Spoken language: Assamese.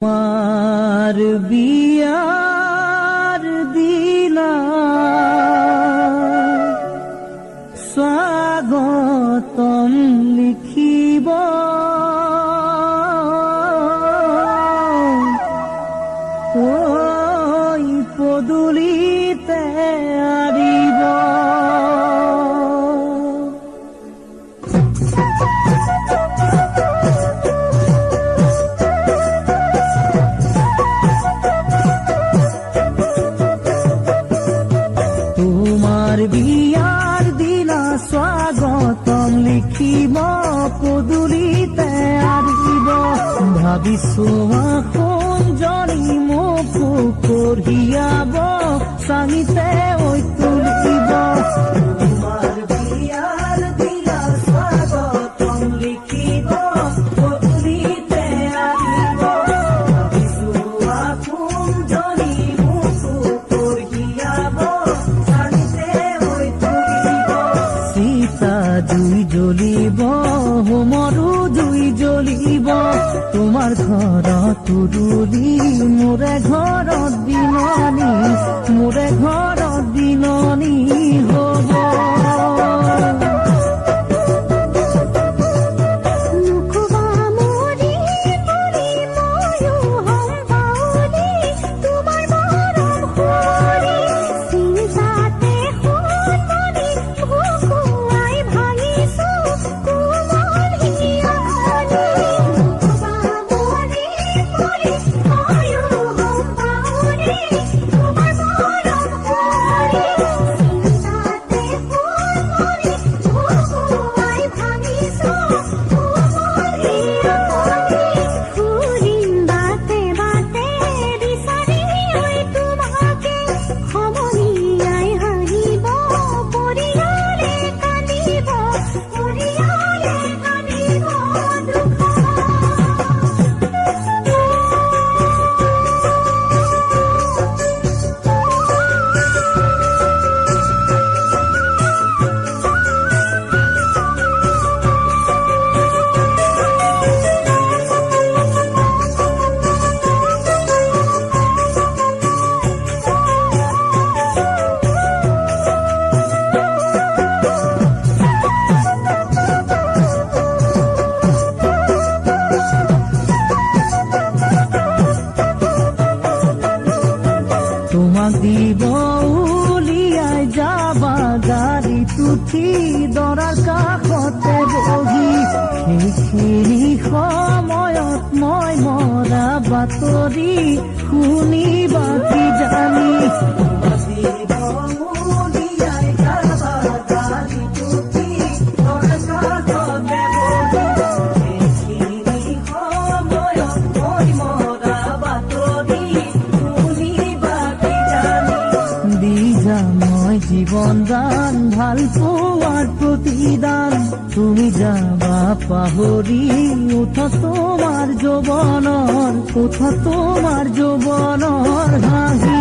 আমার বিয়ার দিনা স্বাগতম লিখিব ওই পদূলিতে আরিব। তোমার বিয়ার দিনা স্বাগতম লিখিব পদূলিতে আরিব। ভাবিছো এখন জনি মোকো কঢ়িয়াব চাঙিতে ঐ তুলিব। তোমার বিয়ার দিনা স্বাগতম লিখিব পদূলিতে আরিব। ভাবিছো এখন জনি মোকো কঢ়িয়াব জুই জ্বলিব হোমৰো জুই জ্বলিব। তোমাৰ ঘৰত তুৰুলি মোৰে ঘৰত দিননি মোৰে ঘৰত দিননি হ'ব। তোমাক দিব উলিয়াই যাবা গাড়ীত উঠি দৰাৰ কাষতে বহি। সেইখিনি সময়ত মই মৰা বাতৰি শুনিবা কিজানি। মই জীবন দান ভাল পোৱাৰ প্ৰতিদান। তুমি যাবা পাহৰি উঠ তোমাৰ যৌৱনৰ হাঁহি।